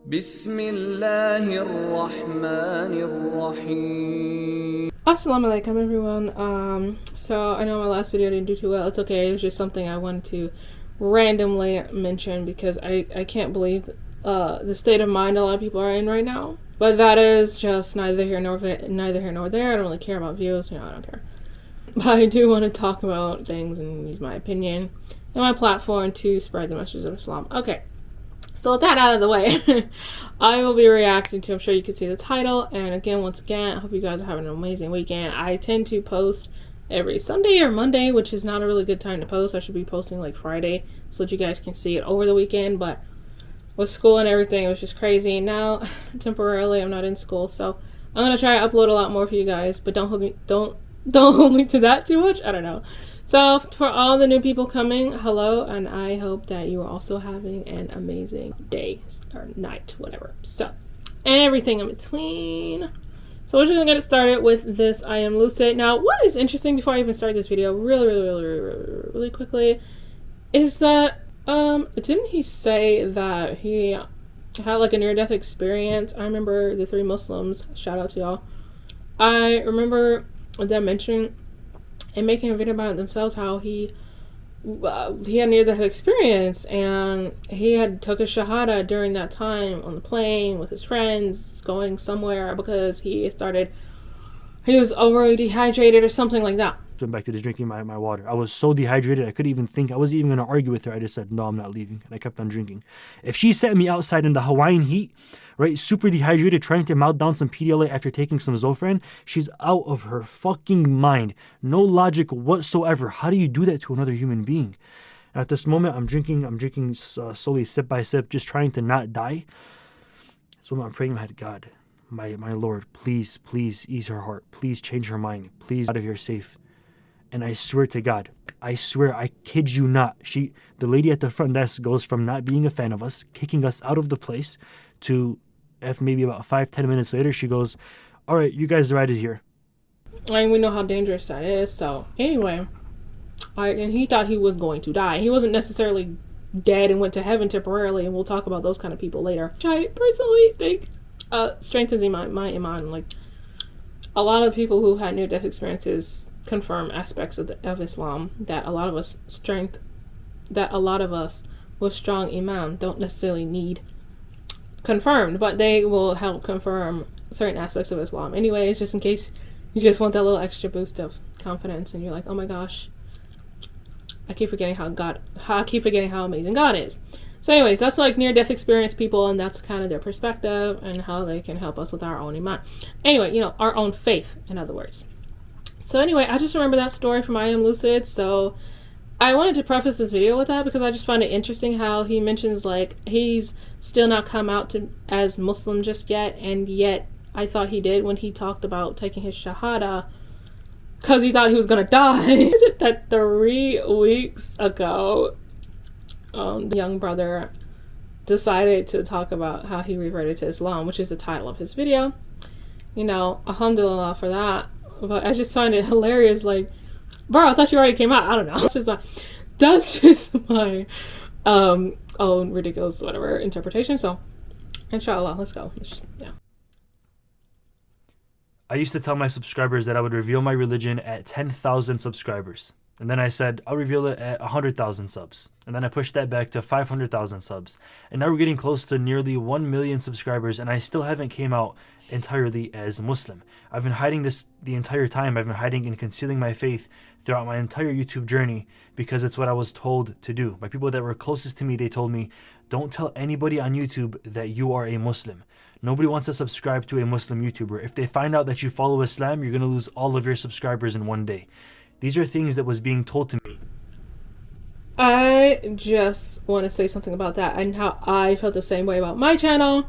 Bismillahirrahmanirrahim. Assalamu alaikum everyone. So I know my last video didn't do too well. It's okay. It was just something I wanted to randomly mention because I can't believe the state of mind a lot of people are in right now. But that is just neither here nor there. I don't really care about views. I don't care. But I do want to talk about things and use my opinion and my platform to spread the message of Islam. Okay. So with that out of the way, I will be reacting to, I'm sure you can see the title, and once again, I hope you guys are having an amazing weekend. I tend to post every Sunday or Monday, which is not a really good time to post. I should be posting like Friday so that you guys can see it over the weekend, but with school and everything, it was just crazy. Now, temporarily, I'm not in school, so I'm going to try to upload a lot more for you guys, but don't hold me to that too much. I don't know. So for all the new people coming, hello, and I hope that you are also having an amazing day or night, whatever. So, and everything in between. So we're just gonna get it started with this iamLucid. Now, what is interesting before I even start this video, really quickly, is that didn't he say that he had like a near-death experience? I remember the 3 Muslims. Shout out to y'all. I remember them mentioning and making a video about it themselves how he had near-death experience, and he had took a shahada during that time on the plane with his friends going somewhere because he was overly dehydrated or something like that. Went back to just drinking my water. I was so dehydrated I couldn't even think. I wasn't even going to argue with her. I just said, no, I'm not leaving. And I kept on drinking. If she set me outside in the Hawaiian heat, right, super dehydrated, trying to mouth down some PDLA after taking some Zofran, she's out of her fucking mind. No logic whatsoever. How do you do that to another human being? And at this moment, I'm drinking slowly, sip by sip, just trying to not die. So I'm praying, my God, my Lord, please ease her heart. Please change her mind. Please out of here safe. And I swear to God, I swear, I kid you not, the lady at the front desk goes from not being a fan of us, kicking us out of the place, to maybe about 5-10 minutes later, she goes, all right, you guys, the ride is here. And we know how dangerous that is. So anyway, and he thought he was going to die. He wasn't necessarily dead and went to heaven temporarily, and we'll talk about those kind of people later, which I personally think strengthens my iman. Like, a lot of people who had near-death experiences confirm aspects of Islam that a lot of us with strong iman don't necessarily need confirmed, but they will help confirm certain aspects of Islam. Anyways, just in case you just want that little extra boost of confidence and you're like, oh my gosh, I keep forgetting how amazing God is. So anyways, that's like near-death experience people, and that's kind of their perspective and how they can help us with our own iman. Anyway, our own faith, in other words. So anyway, I just remember that story from iamLucid, so I wanted to preface this video with that because I just find it interesting how he mentions like he's still not come out as Muslim just yet, and yet I thought he did when he talked about taking his shahada because he thought he was gonna die. Is it that 3 weeks ago the young brother decided to talk about how he reverted to Islam, which is the title of his video. Alhamdulillah for that. But I just find it hilarious, like, bro, I thought you already came out. I don't know. That's just my own ridiculous whatever interpretation. So inshallah, let's go. I used to tell my subscribers that I would reveal my religion at 10,000 subscribers. And then I said, I'll reveal it at 100,000 subs. And then I pushed that back to 500,000 subs. And now we're getting close to nearly 1 million subscribers, and I still haven't came out entirely as Muslim. I've been hiding this the entire time. I've been hiding and concealing my faith throughout my entire YouTube journey because it's what I was told to do. By people that were closest to me, they told me, don't tell anybody on YouTube that you are a Muslim. Nobody wants to subscribe to a Muslim YouTuber. If they find out that you follow Islam, you're going to lose all of your subscribers in one day. These are things that was being told to me. I just want to say something about that and how I felt the same way about my channel.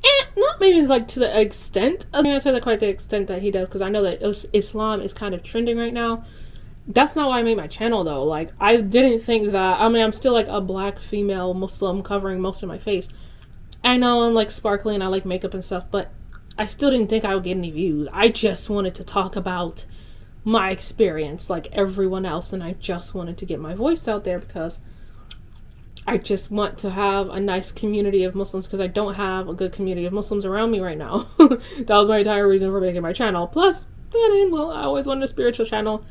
And not maybe like to the extent, I'm going to say that quite the extent that he does, because I know that Islam is kind of trending right now. That's not why I made my channel though. Like, I didn't think that, I'm still like a black female Muslim covering most of my face. I know I'm like sparkly and I like makeup and stuff, but I still didn't think I would get any views. I just wanted to talk about my experience like everyone else, and I just wanted to get my voice out there because I just want to have a nice community of Muslims because I don't have a good community of Muslims around me right now. That was my entire reason for making my channel. Plus, I always wanted a spiritual channel,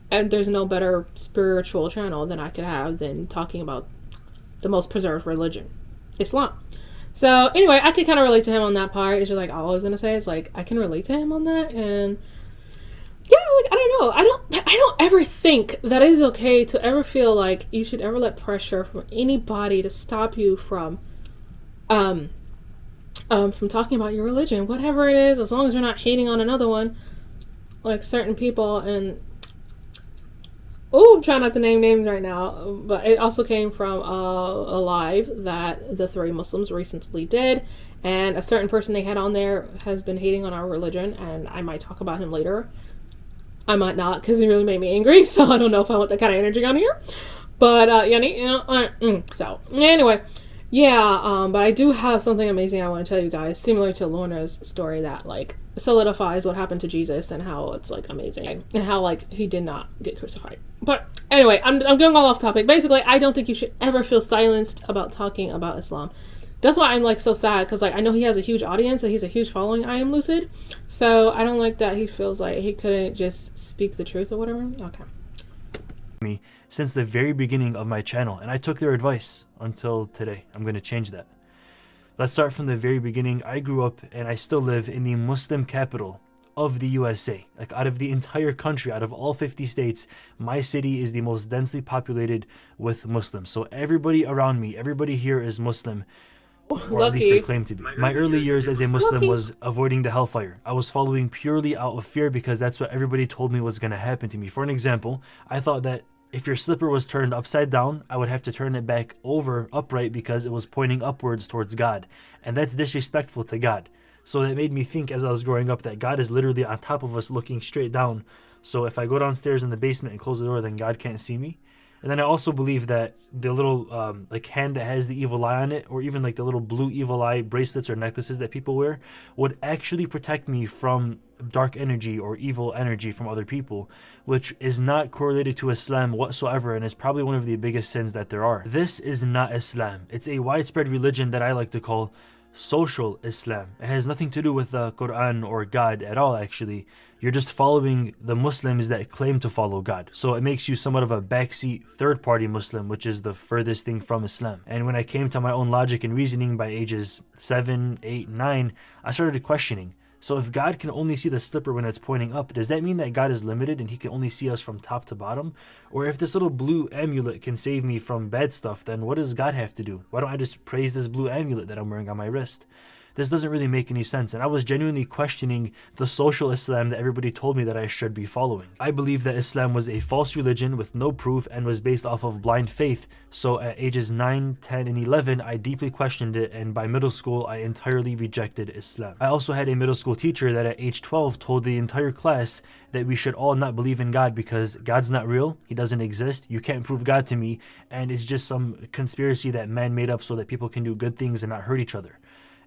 and there's no better spiritual channel than I could have than talking about the most preserved religion, Islam. So anyway, I can kind of relate to him on that part. It's just like all I was gonna say is like I can relate to him on that, and yeah, like I don't know. I don't ever think that it is okay to ever feel like you should ever let pressure from anybody to stop you from talking about your religion, whatever it is, as long as you're not hating on another one, like certain people. And I'm trying not to name names right now, but it also came from a live that the 3 Muslims recently did, and a certain person they had on there has been hating on our religion, and I might talk about him later. I might not, because he really made me angry, so I don't know if I want that kind of energy on here. But, so, anyway, yeah, but I do have something amazing I want to tell you guys, similar to Lorna's story that, like, solidifies what happened to Jesus and how it's, like, amazing, and how, like, he did not get crucified. But, anyway, I'm going all off topic. Basically, I don't think you should ever feel silenced about talking about Islam. That's why I'm, like, so sad, because, like, I know he has a huge audience, and he's a huge following, iamLucid, so I don't like that he feels like he couldn't just speak the truth or whatever. Okay. Me since the very beginning of my channel, and I took their advice until today. I'm going to change that. Let's start from the very beginning. I grew up, and I still live in the Muslim capital of the USA. Like, out of the entire country, out of all 50 states, my city is the most densely populated with Muslims. So everybody around me, everybody here is Muslim. Or at least they claim to be. My early years as a Muslim was avoiding the hellfire. I was following purely out of fear because that's what everybody told me was going to happen to me. For an example, I thought that if your slipper was turned upside down, I would have to turn it back over upright because it was pointing upwards towards God. And that's disrespectful to God. So that made me think as I was growing up that God is literally on top of us looking straight down. So if I go downstairs in the basement and close the door, then God can't see me. And then I also believe that the little like hand that has the evil eye on it, or even like the little blue evil eye bracelets or necklaces that people wear, would actually protect me from dark energy or evil energy from other people, which is not correlated to Islam whatsoever, and is probably one of the biggest sins that there are. This is not Islam. It's a widespread religion that I like to call social Islam. It has nothing to do with the Quran or God at all, actually. You're just following the Muslims that claim to follow God. So it makes you somewhat of a backseat third-party Muslim, which is the furthest thing from Islam. And when I came to my own logic and reasoning by ages 7, 8, 9, I started questioning. So if God can only see the slipper when it's pointing up, does that mean that God is limited and he can only see us from top to bottom? Or if this little blue amulet can save me from bad stuff, then what does God have to do? Why don't I just praise this blue amulet that I'm wearing on my wrist? This doesn't really make any sense, and I was genuinely questioning the social Islam that everybody told me that I should be following. I believe that Islam was a false religion with no proof and was based off of blind faith, so at ages 9, 10, and 11, I deeply questioned it, and by middle school, I entirely rejected Islam. I also had a middle school teacher that at age 12 told the entire class that we should all not believe in God because God's not real, he doesn't exist, you can't prove God to me, and it's just some conspiracy that man made up so that people can do good things and not hurt each other.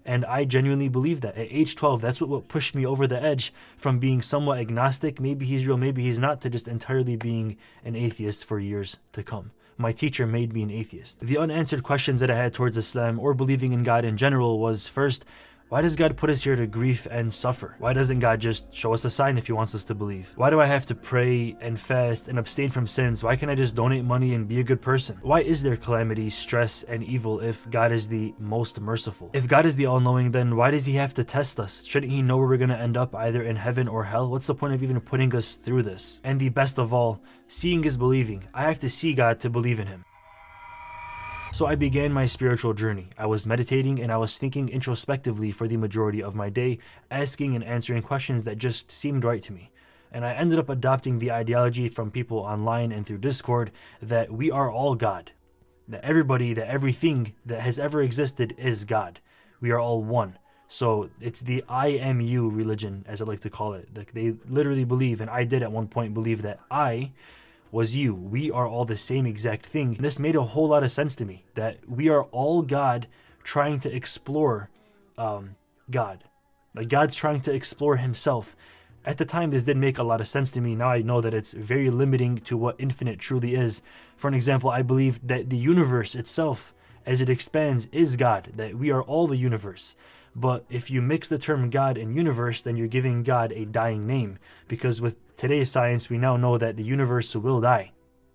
And I genuinely believe that. At age 12, that's what pushed me over the edge from being somewhat agnostic, maybe he's real, maybe he's not, to just entirely being an atheist for years to come. My teacher made me an atheist. The unanswered questions that I had towards Islam or believing in God in general was, first, why does God put us here to grief and suffer? Why doesn't God just show us a sign if he wants us to believe? Why do I have to pray and fast and abstain from sins? Why can't I just donate money and be a good person? Why is there calamity, stress, and evil if God is the most merciful? If God is the all-knowing, then why does he have to test us? Shouldn't he know where we're going to end up, either in heaven or hell? What's the point of even putting us through this? And the best of all, seeing is believing. I have to see God to believe in him. So I began my spiritual journey. I was meditating and I was thinking introspectively for the majority of my day, asking and answering questions that just seemed right to me. And I ended up adopting the ideology from people online and through Discord that we are all God. That everybody, that everything that has ever existed is God. We are all one. So it's the I am you religion, as I like to call it. Like, they literally believe, and I did at one point believe, that I was you. We are all the same exact thing. And this made a whole lot of sense to me, that we are all God trying to explore God. Like, God's trying to explore himself. At the time, this did make a lot of sense to me. Now I know that it's very limiting to what infinite truly is. For an example, I believe that the universe itself, as it expands, is God, that we are all the universe. But if you mix the term God and universe, then you're giving God a dying name. Because with today's science, we now know that the universe will die.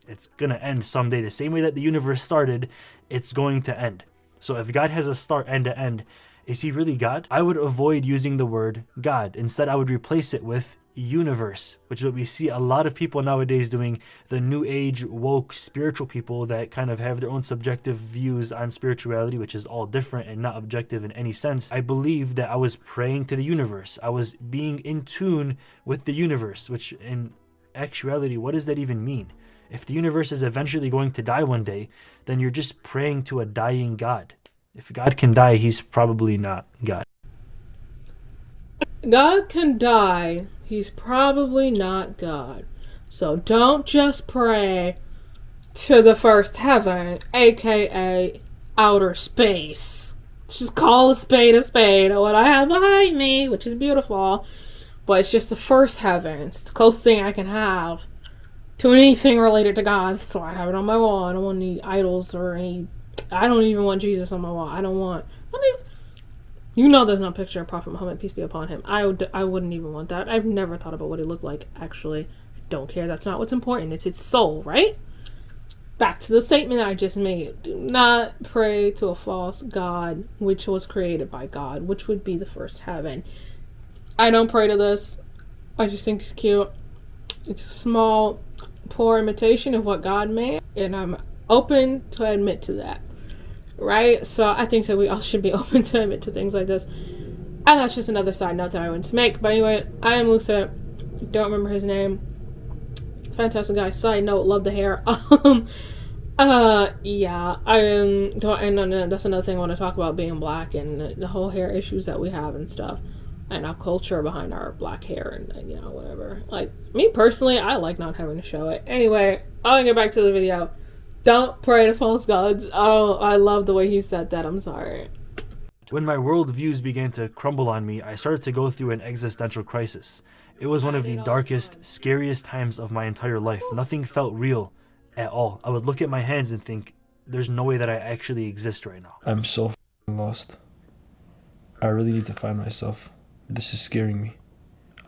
It's going to end someday. The same way that the universe started, it's going to end. So if God has a start end to end, is he really God? I would avoid using the word God. Instead, I would replace it with universe, which is what we see a lot of people nowadays doing, the new age, woke, spiritual people that kind of have their own subjective views on spirituality, which is all different and not objective in any sense. I believe that I was praying to the universe. I was being in tune with the universe, which in actuality, what does that even mean? If the universe is eventually going to die one day, then you're just praying to a dying God. If God can die, he's probably not God. God can die. He's probably not God. So don't just pray to the first heaven, aka outer space. Let's just call a spade what I have behind me, which is beautiful. But it's just the first heaven. It's the closest thing I can have to anything related to God. So I have it on my wall. I don't want any idols or any... I don't even want Jesus on my wall. You know there's no picture of Prophet Muhammad, peace be upon him. I wouldn't even want that. I've never thought about what he looked like, actually. I don't care. That's not what's important. It's its soul, right? Back to the statement that I just made. Do not pray to a false god, which was created by God, which would be the first heaven. I don't pray to this. I just think it's cute. It's a small, poor imitation of what God made, and I'm open to admit to that. Right? So I think that we all should be open to admit to things like this. And that's just another side note that I wanted to make. But anyway, iamLucid. Don't remember his name. Fantastic guy. Side note, love the hair. Yeah. That's another thing I want to talk about, being black and the whole hair issues that we have and stuff. And our culture behind our black hair and, whatever. Like, me personally, I like not having to show it. Anyway, I'll get back to the video. Don't pray to false gods. Oh, I love the way he said that. I'm sorry. When my worldviews began to crumble on me, I started to go through an existential crisis. It was one of the darkest, scariest times of my entire life. Nothing felt real at all. I would look at my hands and think, there's no way that I actually exist right now. I'm so lost. I really need to find myself. This is scaring me.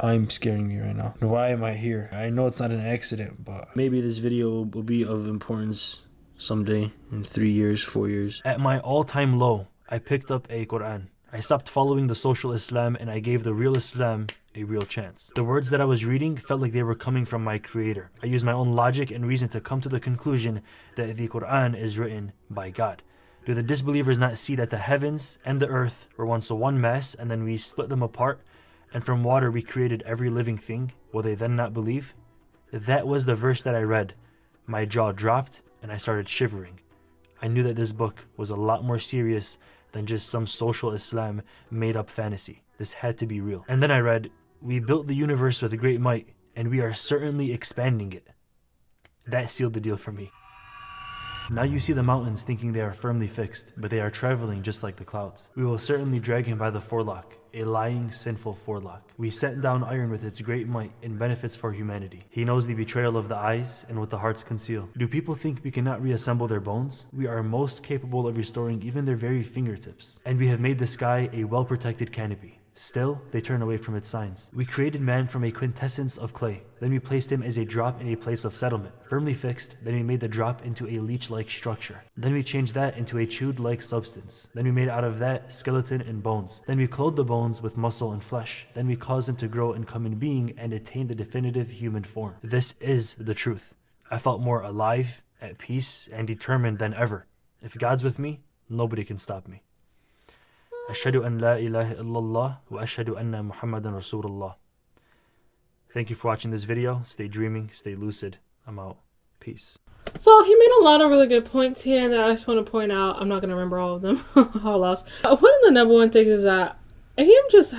I'm scaring me right now. Why am I here? I know it's not an accident, but... Maybe this video will be of importance someday, in 3 years, 4 years. At my all-time low, I picked up a Quran. I stopped following the social Islam and I gave the real Islam a real chance. The words that I was reading felt like they were coming from my creator. I used my own logic and reason to come to the conclusion that the Quran is written by God. Do the disbelievers not see that the heavens and the earth were once one mass and then we split them apart? And from water we created every living thing. Will they then not believe? That was the verse that I read. My jaw dropped and I started shivering. I knew that this book was a lot more serious than just some social Islam made up fantasy. This had to be real. And then I read, we built the universe with great might and we are certainly expanding it. That sealed the deal for me. Now you see the mountains thinking they are firmly fixed, but they are traveling just like the clouds. We will certainly drag him by the forelock, a lying, sinful forelock. We set down iron with its great might and benefits for humanity. He knows the betrayal of the eyes and what the hearts conceal. Do people think we cannot reassemble their bones? We are most capable of restoring even their very fingertips. And we have made the sky a well-protected canopy. Still, they turn away from its signs. We created man from a quintessence of clay. Then we placed him as a drop in a place of settlement. Firmly fixed, then we made the drop into a leech-like structure. Then we changed that into a chewed-like substance. Then we made out of that skeleton and bones. Then we clothed the bones with muscle and flesh. Then we caused them to grow and come in being and attain the definitive human form. This is the truth. I felt more alive, at peace, and determined than ever. If God's with me, nobody can stop me. Ashhadu an la ilaha illallah wa ashhadu anna Muhammadan Rasulullah. Thank you for watching this video. Stay dreaming, stay lucid. I'm out. Peace. So he made a lot of really good points here that I just want to point out. I'm not going to remember all of them. All else. One of the number one things is that him just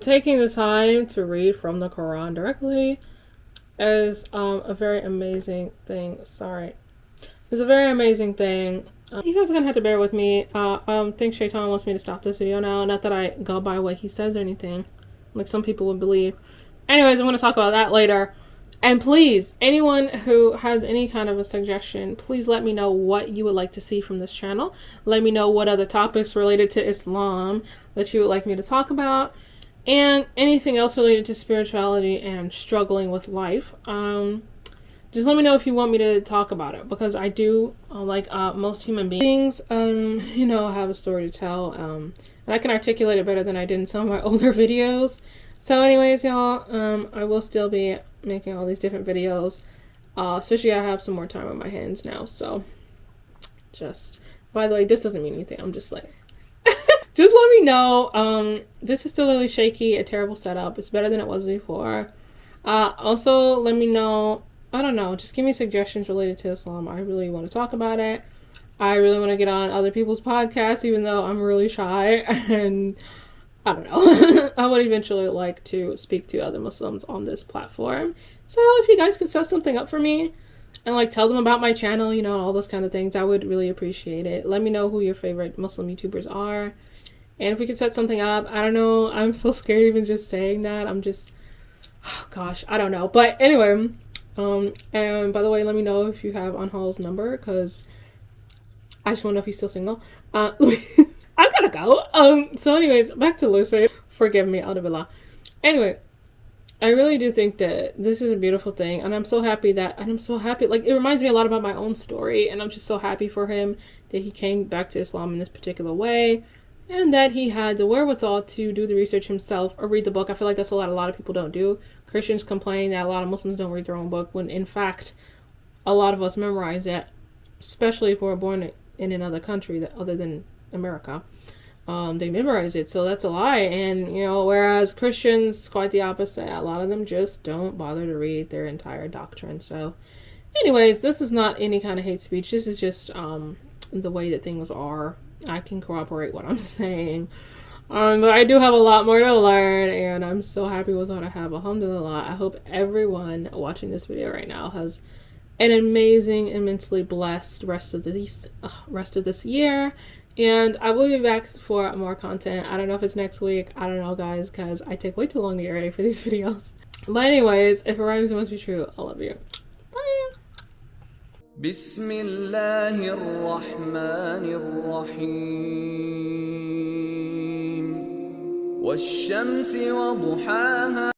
taking the time to read from the Quran directly is a very amazing thing. Sorry. It's a very amazing thing. You guys are gonna have to bear with me. I think Shaitan wants me to stop this video now. Not that I go by what he says or anything, like some people would believe. Anyways, I'm going to talk about that later. And please, anyone who has any kind of a suggestion, please let me know what you would like to see from this channel. Let me know what other topics related to Islam that you would like me to talk about. And anything else related to spirituality and struggling with life. Just let me know if you want me to talk about it, because I do, like most human beings, you know, have a story to tell, and I can articulate it better than I did in some of my older videos. So anyways, y'all, I will still be making all these different videos, especially I have some more time on my hands now. So just, by the way, this doesn't mean anything. I'm just like, just let me know. This is still really shaky, a terrible setup. It's better than it was before. Also, let me know, I don't know, just give me suggestions related to Islam. I really want to talk about it. I really want to get on other people's podcasts, even though I'm really shy, and I don't know. I would eventually like to speak to other Muslims on this platform. So if you guys could set something up for me and like tell them about my channel, you know, all those kind of things, I would really appreciate it. Let me know who your favorite Muslim YouTubers are. And if we could set something up, I don't know. I'm so scared even just saying that. I'm just, oh gosh, I don't know. But anyway, and by the way, let me know if you have Anhal's number, because I just want to know if he's still single. I gotta go. So anyways, back to Lucid. Forgive me, Audibillah. Anyway, I really do think that this is a beautiful thing, and I'm so happy, like, it reminds me a lot about my own story, and I'm just so happy for him that he came back to Islam in this particular way, and that he had the wherewithal to do the research himself or read the book. I feel like that's a lot of people don't do. Christians complain that a lot of Muslims don't read their own book, when in fact, a lot of us memorize it, especially if we're born in another country that other than America. They memorize it, so that's a lie. And you know, whereas Christians, quite the opposite. A lot of them just don't bother to read their entire doctrine. So anyways, this is not any kind of hate speech. This is just the way that things are. I can corroborate what I'm saying, but I do have a lot more to learn, and I'm so happy with what I have. Alhamdulillah. I hope everyone watching this video right now has an amazing, immensely blessed rest of this year. And I will be back for more content. I don't know if it's next week. I don't know, guys, because I take way too long to get ready for these videos. But anyways, if it rhymes, it must be true. I love you. Bye. بسم الله الرحمن الرحيم والشمس وضحاها